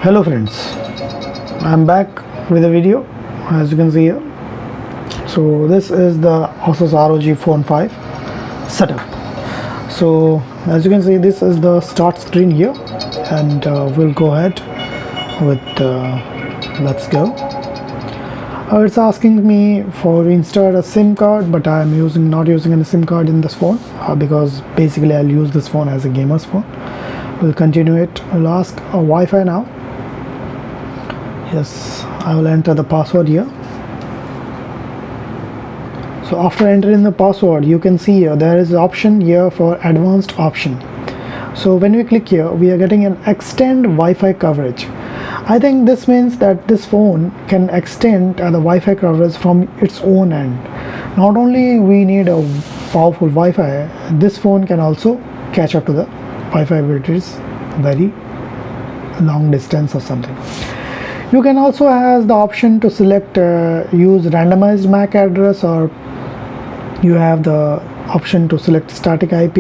Hello friends, I'm back with a video as you can see here. So this is the ASUS ROG Phone 5 setup. So as you can see, this is the start screen here, and we'll go ahead with let's go. It's asking me for insert a SIM card, but I'm not using any SIM card in this phone because basically I'll use this phone as a gamer's phone. We'll continue it. We'll ask a Wi-Fi now. Yes, I will enter the password here. So after entering the password, you can see here there is an option here for advanced option. So when we click here, we are getting an extend Wi-Fi coverage. I think this means that this phone can extend the Wi-Fi coverage from its own end. Not only we need a powerful Wi-Fi, this phone can also catch up to the Wi-Fi which is very long distance or something. You can also have the option to select use randomized MAC address, or you have the option to select static IP.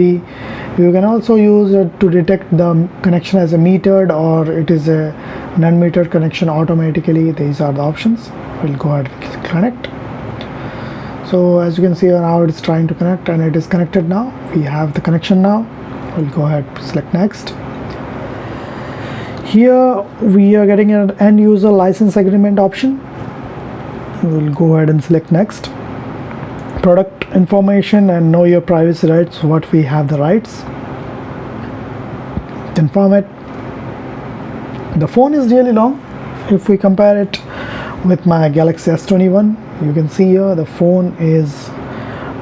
You can also use it to detect the connection as a metered or it is a non-metered connection automatically. These are the options. We'll go ahead and connect. So as you can see now it is trying to connect and it is connected now. We have the connection now. We'll go ahead and select next. Here we are getting an end user license agreement option. We'll go ahead and select next. Product information and know your privacy rights, what we have the rights. Confirm it. The phone is really long. If we compare it with my Galaxy S21, you can see here the phone is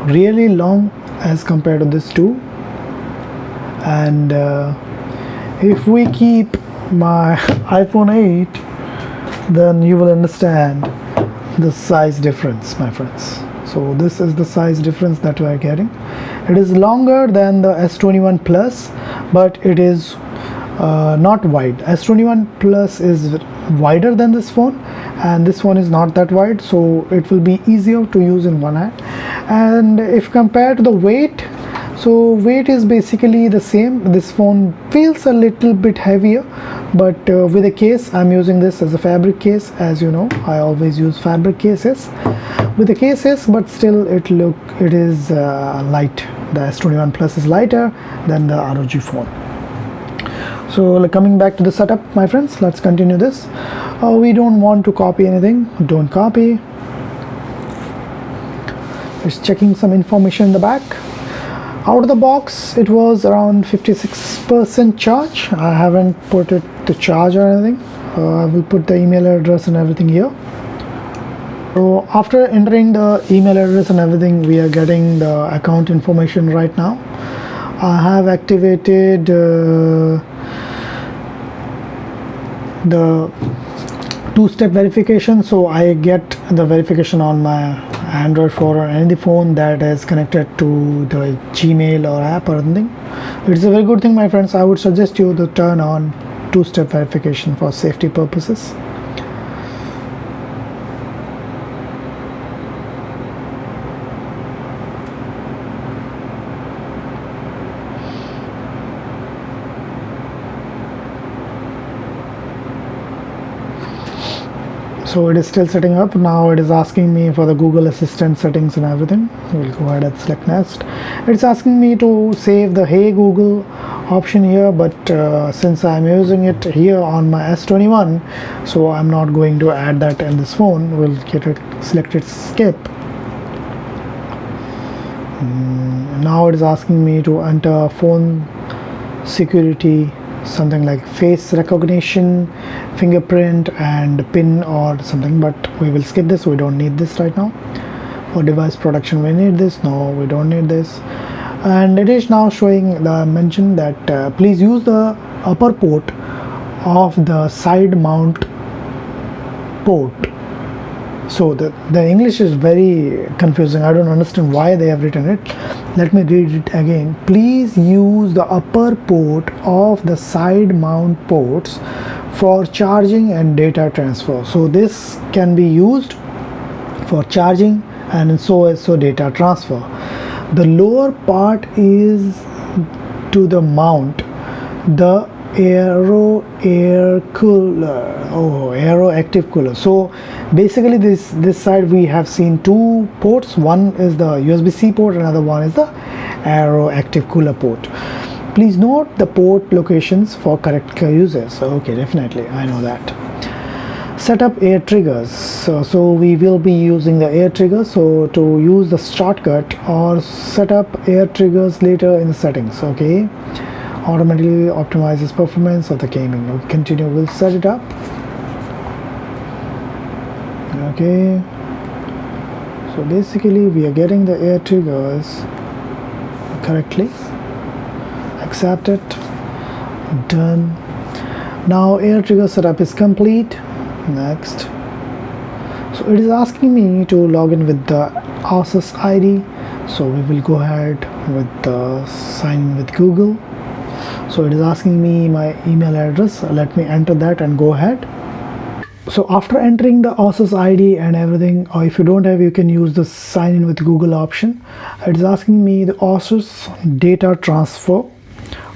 really long as compared to this too. And if we keep my iPhone 8, then you will understand the size difference, my friends. So this is the size difference that we are getting. It is longer than the S21 Plus, but it is not wide. S21 Plus is wider than this phone, and this one is not that wide, so it will be easier to use in one hand. And if compared to the weight, so weight is basically the same. This phone feels a little bit heavier, but with a case, I'm using this as a fabric case. As you know, I always use fabric cases with the cases, but still it is light. The S21 Plus is lighter than the ROG phone. So coming back to the setup, my friends, let's continue this. We don't want to copy anything. Don't copy. It's checking some information in the back. Out of the box, it was around 56% charge. I haven't put it to charge or anything. I will put the email address and everything here. So after entering the email address and everything, we are getting the account information right now. I have activated the two-step verification, so I get the verification on my Android phone or any phone that is connected to the Gmail or app or anything. It's a very good thing, my friends. I would suggest you to turn on two-step verification for safety purposes. So it is still setting up. Now it is asking me for the Google Assistant settings and everything. We'll go ahead and select next. It's asking me to save the Hey Google option here, but since I'm using it here on my S21, so I'm not going to add that in this phone. We'll get it selected skip. Now it is asking me to enter phone security, something like face recognition, fingerprint and pin or something, but we will skip this. We don't need this right now. For device protection, we need this. No, we don't need this. And it is now showing the mention that please use the upper port of the side mount port. So the English is very confusing. I don't understand why they have written it. Let me read it again. Please use the upper port of the side mount ports for charging and data transfer. So this can be used for charging and so data transfer. The lower part is to the mount. The Aero air cooler. Oh, Aero active cooler. So basically this side we have seen two ports. One is the USB-C port, another one is the Aero active cooler port. Please note the port locations for correct users. Okay, definitely, I know that. Setup air triggers. So we will be using the air triggers. So to use the shortcut or set up air triggers later in the settings. Okay, automatically optimizes performance of the gaming. We'll continue, we'll set it up. Okay, so basically we are getting the air triggers correctly. Accept it. Done. Now air trigger setup is complete. Next. So it is asking me to log in with the ASUS ID. So we will go ahead with the sign in with Google. So it is asking me my email address. Let me enter that and go ahead. So after entering the ASUS ID and everything, or if you don't have, you can use the sign in with Google option. It is asking me the ASUS data transfer.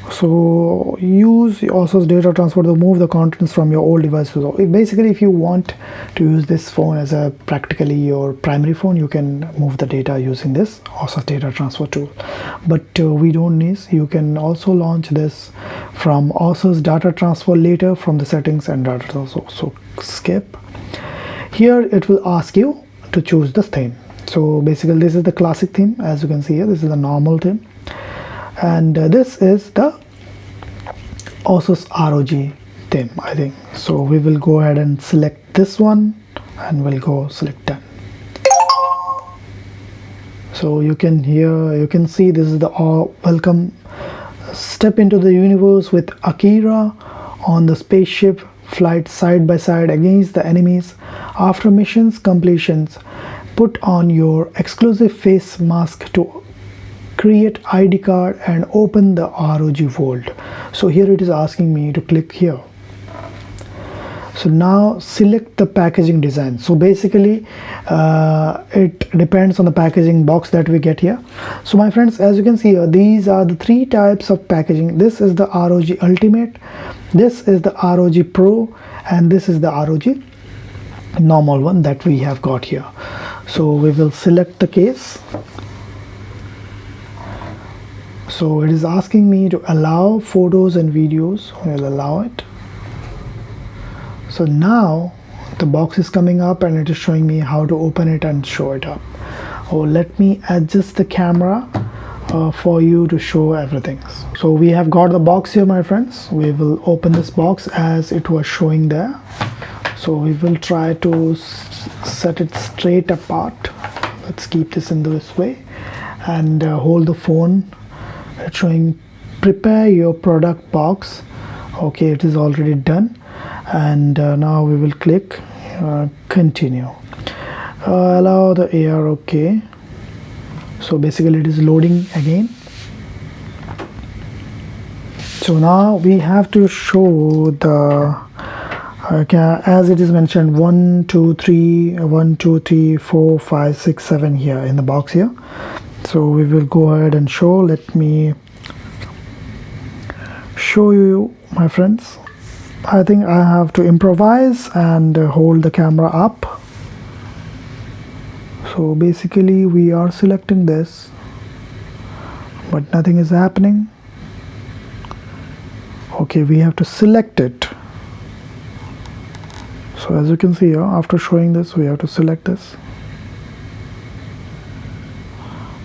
So use ASUS data transfer to move the contents from your old device. So basically, if you want to use this phone as a practically your primary phone, you can move the data using this ASUS data transfer tool. But we don't need. You can also launch this from ASUS data transfer later from the settings and data transfer. So skip. Here it will ask you to choose the theme. So basically, this is the classic theme. As you can see here, this is the normal theme. And this is the ASUS ROG theme, I think. So we will go ahead and select this one and we'll go select done. So you can see this is the welcome, step into the universe with Akira on the spaceship, flight side by side against the enemies. After missions completions, put on your exclusive face mask to create ID card and open the ROG Vault. So here it is asking me to click here. So now select the packaging design. So basically it depends on the packaging box that we get here. So my friends, as you can see here, these are the three types of packaging. This is the ROG Ultimate, this is the ROG Pro, and this is the ROG normal one that we have got here. So we will select the case. So it is asking me to allow photos and videos. We'll allow it. So now the box is coming up and it is showing me how to open it and show it up. Oh, let me adjust the camera for you to show everything. So we have got the box here, my friends. We will open this box as it was showing there. So we will try to set it straight apart. Let's keep this in this way and hold the phone. It's showing prepare your product box. Okay, it is already done. And now we will click continue. Allow the AR. Okay, so basically it is loading again. So now we have to show the as it is mentioned 1 2 3 4 5 6 7 here in the box here. So we will go ahead and show. Let me show you, my friends. I think I have to improvise and hold the camera up. So basically we are selecting this, but nothing is happening. Okay, we have to select it. So as you can see here, after showing this, we have to select this.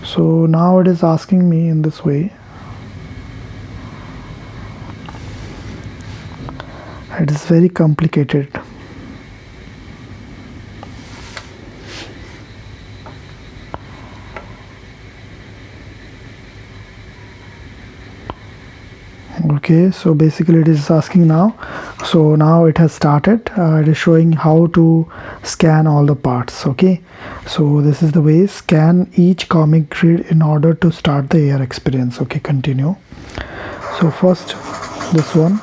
So now it is asking me in this way. It is very complicated. Okay, so basically it is asking now. So now it has started. It is showing how to scan all the parts. Okay, so this is the way. Scan each comic grid in order to start the AR experience. Okay, continue. So first this one.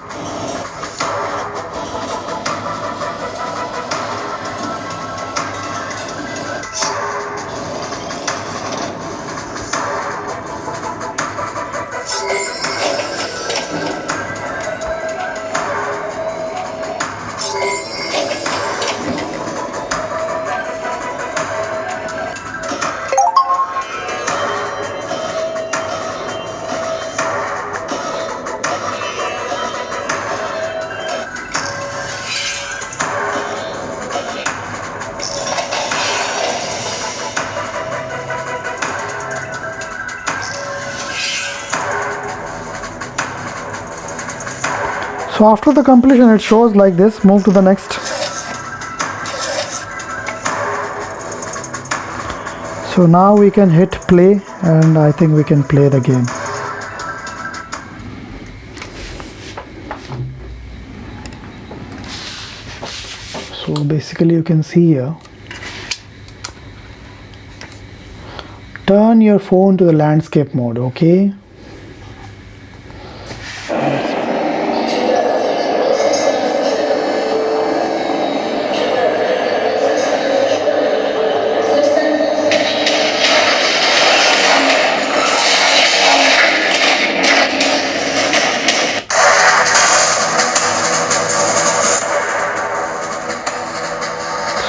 So after the completion it shows like this. Move to the next. So now we can hit play, and I think we can play the game. So basically you can see here, turn your phone to the landscape mode. Okay,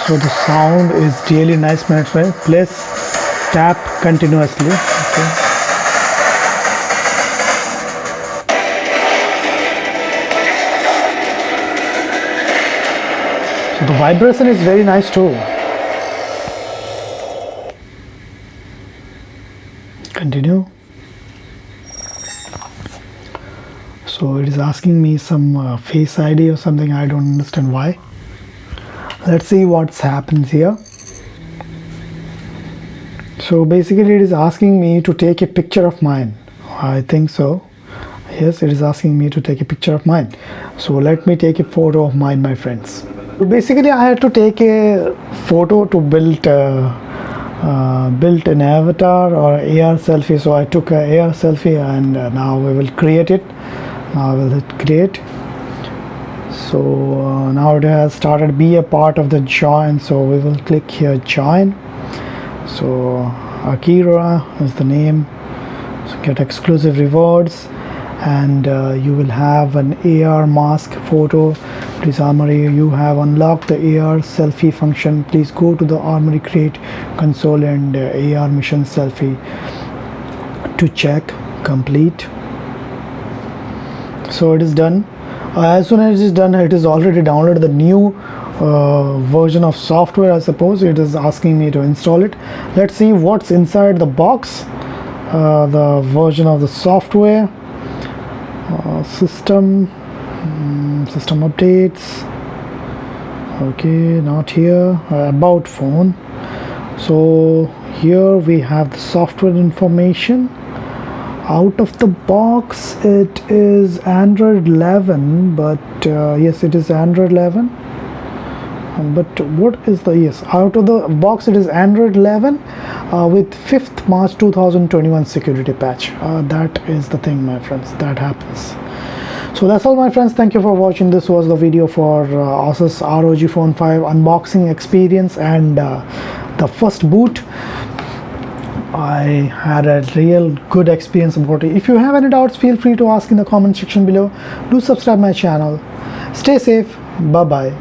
so the sound is really nice, my friend. Please tap continuously. Okay. So the vibration is very nice too. Continue. So it is asking me some face ID or something. I don't understand why. Let's see what happens here. So basically it is asking me to take a picture of mine. I think so. Yes, it is asking me to take a picture of mine. So let me take a photo of mine, my friends. So basically I had to take a photo to build an avatar or AR selfie. So I took an AR selfie, and now we will create it. Now I will hit create. So now it has started be a part of the join, so we will click here join. So Akira is the name. So get exclusive rewards, and you will have an AR mask photo. Please Armory, you have unlocked the AR selfie function. Please go to the Armory create console and AR mission selfie to check complete. So it is done. As soon as it is done, it is already downloaded the new version of software. I suppose it is asking me to install it. Let's see what's inside the box. The version of the software, system updates. Okay, not here. About phone. So here we have the software information. Out of the box it is Android 11, but yes, it is Android 11. But what is the, yes, out of the box it is Android 11 with 5th March 2021 security patch. That is the thing, my friends, that happens. So that's all, my friends. Thank you for watching. This was the video for ASUS ROG Phone 5 unboxing experience and the first boot. I had a real good experience about it. If you have any doubts, feel free to ask in the comment section below. Do subscribe my channel. Stay safe. Bye bye.